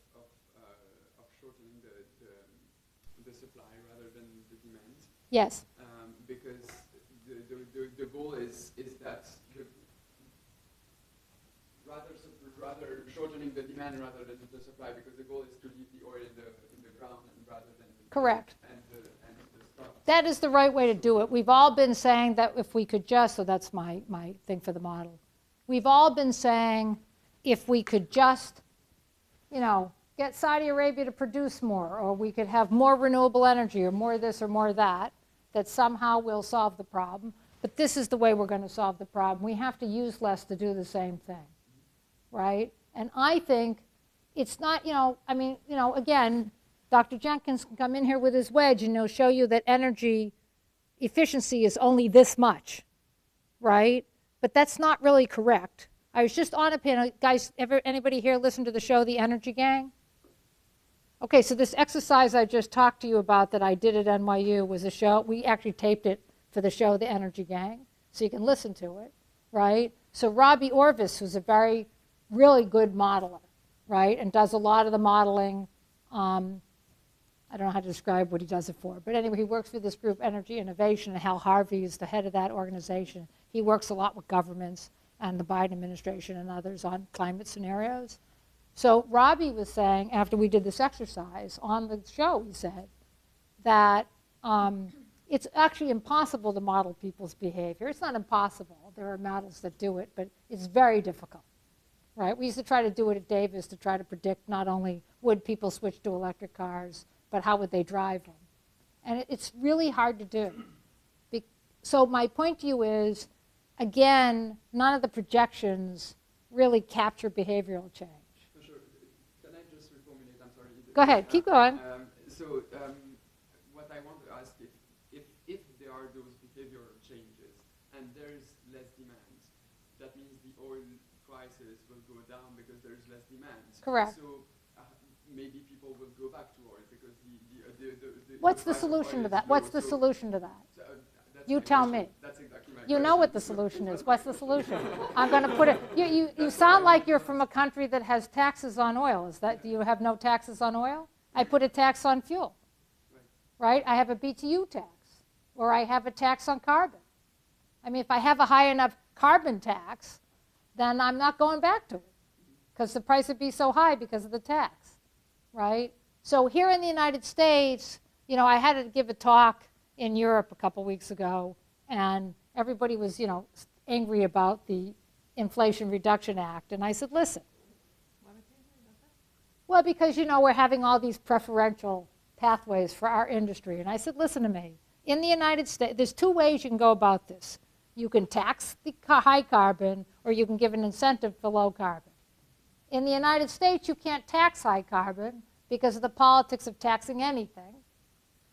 shortening the supply rather than the demand? Yes. Because the goal is that rather shortening the demand rather than the supply, because the goal is to leave the oil in the ground and rather than correct. And the stuff. That is the right way to do it. We've all been saying that if we could just, so that's my thing for the model. We've all been saying if we could just, get Saudi Arabia to produce more, or we could have more renewable energy, or more this or more that somehow we'll solve the problem. But this is the way we're going to solve the problem. We have to use less to do the same thing, right? And I think it's not, again, Dr. Jenkins can come in here with his wedge and he'll show you that energy efficiency is only this much, right? But that's not really correct. I was just on a panel. Guys, anybody here listen to the show The Energy Gang? Okay, so this exercise I just talked to you about that I did at NYU was a show. We actually taped it for the show The Energy Gang, so you can listen to it, right? So Robbie Orvis, who's a really good modeler, right, and does a lot of the modeling. I don't know how to describe what he does it for, but anyway, he works with this group, Energy Innovation, and Hal Harvey is the head of that organization. He works a lot with governments and the Biden administration and others on climate scenarios. So Robbie was saying, after we did this exercise on the show, he said that it's actually impossible to model people's behavior. It's not impossible. There are models that do it, but it's very difficult, right? We used to try to do it at Davis to try to predict not only would people switch to electric cars, but how would they drive them. And it's really hard to do. So my point to you is, again, none of the projections really capture behavioral change. Can I just reformulate? I'm sorry. Go ahead, keep going. What I want to ask if there are those behavioral changes and there's less demand, that means the oil prices will go down because there's less demand. Correct. So What's the solution to that? What's the solution to that? You tell me. That's exactly my You question. know what the solution is. What's the solution? I'm going to put it. You sound like you're from a country that has taxes on oil. Is that? Do you have no taxes on oil? I put a tax on fuel. Right? I have a BTU tax, or I have a tax on carbon. I mean, if I have a high enough carbon tax, then I'm not going back to it because the price would be so high because of the tax, right? So here in the United States, you know, I had to give a talk in Europe a couple weeks ago, and everybody was, you know, angry about the Inflation Reduction Act, and I said, listen. Well, because, you know, we're having all these preferential pathways for our industry, and I said, listen to me. In the United States, there's two ways you can go about this. You can tax the high carbon, or you can give an incentive for low carbon. In the United States, you can't tax high carbon because of the politics of taxing anything,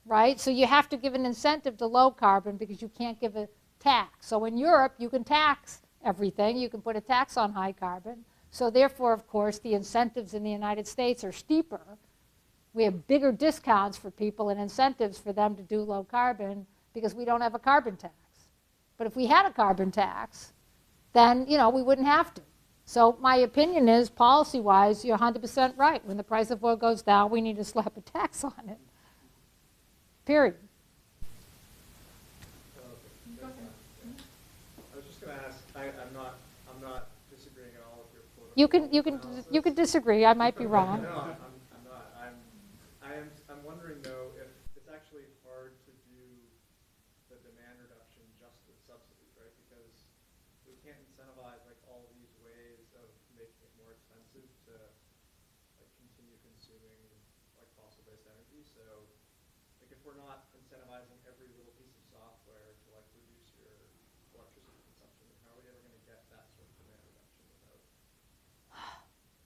right? So you have to give an incentive to low carbon because you can't give a tax. So in Europe, you can tax everything. You can put a tax on high carbon. So therefore, of course, the incentives in the United States are steeper. We have bigger discounts for people and incentives for them to do low carbon because we don't have a carbon tax. But if we had a carbon tax, then, you know, we wouldn't have to. So my opinion is, policy-wise, you're 100% right. When the price of oil goes down, we need to slap a tax on it. Period. I was just going to ask. I'm not disagreeing at all with your quote. You can disagree. I might be wrong. No, I'm not. I'm wondering though if it's actually hard to do the demand reduction just with subsidies, right? Because we can't incentivize like all these ways of making it more expensive to like continue consuming like fossil-based energy. So like if we're not incentivizing every little piece of software to like reduce your electricity consumption, how are we ever going to get that sort of demand reduction without?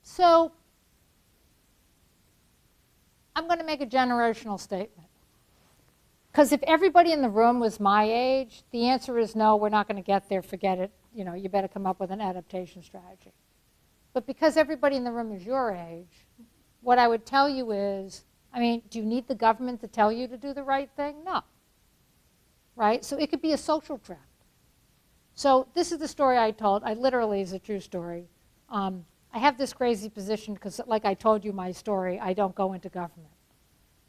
So I'm going to make a generational statement. Because if everybody in the room was my age, the answer is no, we're not going to get there, forget it. You know, you better come up with an adaptation strategy. But because everybody in the room is your age, what I would tell you is, I mean, do you need the government to tell you to do the right thing? No. Right? So it could be a social trend. So this is the story I told. I literally is a true story. I have this crazy position because, like I told you my story, I don't go into government.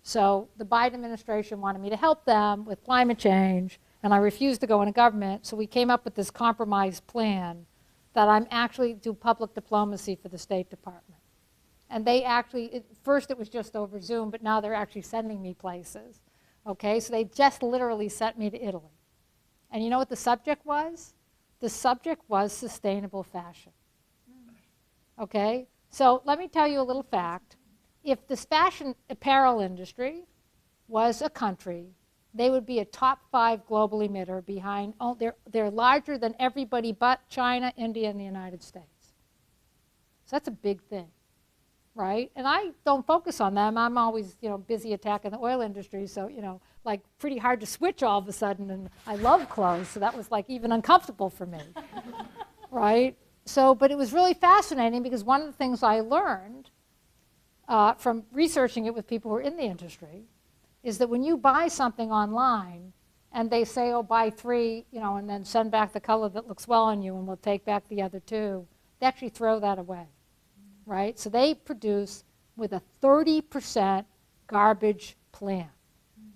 So the Biden administration wanted me to help them with climate change, and I refused to go into government. So we came up with this compromise plan that I'm actually do public diplomacy for the State Department. And they actually, first it was just over Zoom, but now they're actually sending me places. Okay, so they just literally sent me to Italy. And you know what the subject was? The subject was sustainable fashion. Okay, so let me tell you a little fact. If the fashion apparel industry was a country, they would be a top 5 global emitter behind, they're larger than everybody but China, India, and the United States. So that's a big thing, right? And I don't focus on them. I'm always, you know, busy attacking the oil industry, so, you know, like pretty hard to switch all of a sudden, and I love clothes, so that was like even uncomfortable for me, right? So, but it was really fascinating because one of the things I learned from researching it with people who are in the industry is that when you buy something online and they say, oh, buy 3, you know, and then send back the color that looks well on you and we'll take back the other 2, they actually throw that away, right? So they produce with a 30% garbage plan.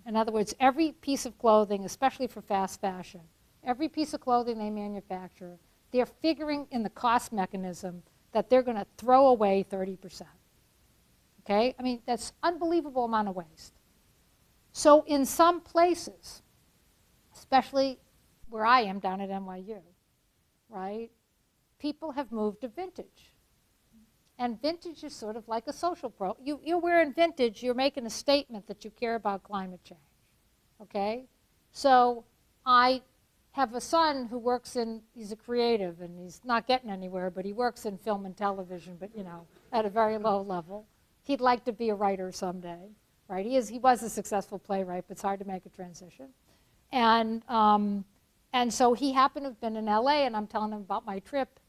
In other words, every piece of clothing, especially for fast fashion, every piece of clothing they manufacture, they're figuring in the cost mechanism that they're going to throw away 30%. Okay? I mean, that's an unbelievable amount of waste. So in some places, especially where I am down at NYU, right, people have moved to vintage. And vintage is sort of like a social you're wearing vintage, you're making a statement that you care about climate change. Okay? So I have a son who works he's a creative, and he's not getting anywhere, but he works in film and television, but, you know, at a very low level. He'd like to be a writer someday, right? He was a successful playwright, but it's hard to make a transition. And so he happened to have been in LA, and I'm telling him about my trip,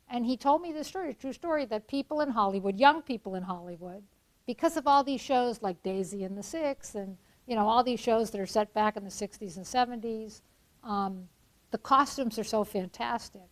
and he told me this story, a true story, that people in Hollywood, young people in Hollywood, because of all these shows like Daisy and the Six and you know, all these shows that are set back in the 60s and 70s. The costumes are so fantastic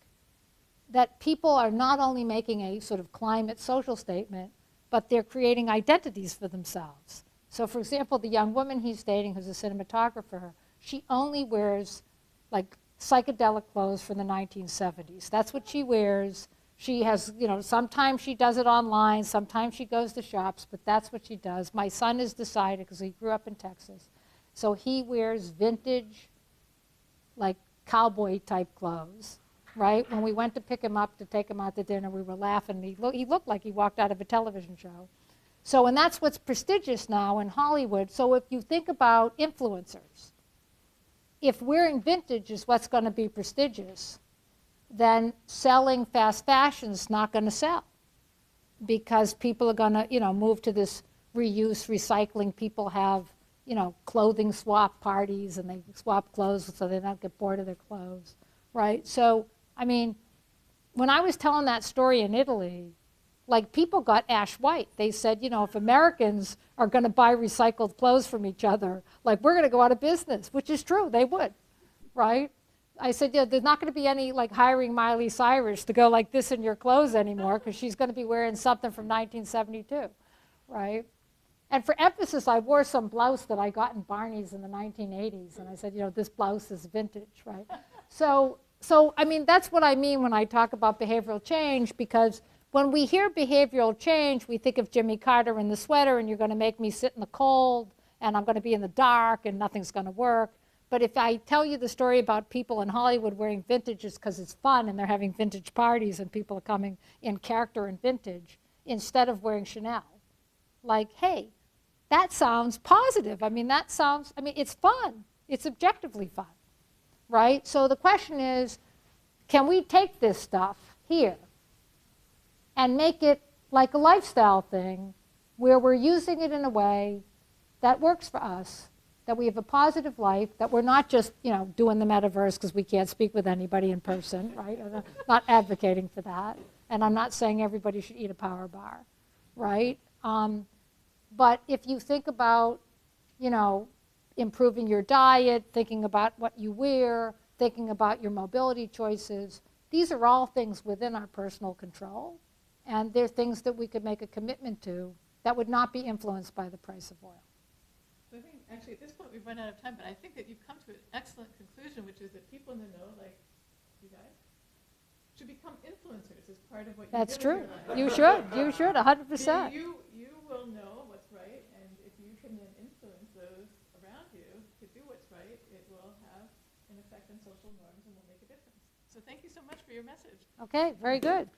that people are not only making a sort of climate social statement, but they're creating identities for themselves. So for example, the young woman he's dating who's a cinematographer, she only wears like psychedelic clothes from the 1970s. That's what she wears. She has, you know, sometimes she does it online, sometimes she goes to shops, but that's what she does. My son has decided, because he grew up in Texas, so he wears vintage, like cowboy type clothes, right? When we went to pick him up to take him out to dinner, we were laughing. He looked like he walked out of a television show. So, and that's what's prestigious now in Hollywood. So if you think about influencers, if wearing vintage is what's going to be prestigious, then selling fast fashion is not going to sell, because people are going to, you know, move to this reuse, recycling. People have, you know, clothing swap parties, and they swap clothes so they don't get bored of their clothes, right? So, I mean, when I was telling that story in Italy, like people got ash white. They said, you know, if Americans are going to buy recycled clothes from each other, like we're going to go out of business, which is true, they would, right? I said, yeah, there's not going to be any like hiring Miley Cyrus to go like this in your clothes anymore, because she's going to be wearing something from 1972, right? And for emphasis, I wore some blouse that I got in Barney's in the 1980s, and I said, you know, this blouse is vintage, right? So I mean, that's what I mean when I talk about behavioral change, because when we hear behavioral change, we think of Jimmy Carter in the sweater, and you're going to make me sit in the cold, and I'm going to be in the dark, and nothing's going to work. But if I tell you the story about people in Hollywood wearing vintage just because it's fun, and they're having vintage parties, and people are coming in character and vintage, instead of wearing Chanel, like, hey, that sounds positive. I mean, it's fun. It's objectively fun, right? So the question is, can we take this stuff here and make it like a lifestyle thing where we're using it in a way that works for us, that we have a positive life, that we're not just, you know, doing the metaverse because we can't speak with anybody in person, right? I'm not advocating for that. And I'm not saying everybody should eat a power bar, right? But if you think about, you know, improving your diet, thinking about what you wear, thinking about your mobility choices, these are all things within our personal control. And they're things that we could make a commitment to that would not be influenced by the price of oil. So I think, actually, at this point, we've run out of time, but I think that you've come to an excellent conclusion, which is that people in the know, like you guys, should become influencers as part of what you do. That's true. In your life. You should, 100%. You will know what's right, and if you can then influence those around you to do what's right, it will have an effect on social norms and will make a difference. So thank you so much for your message. Okay, very good.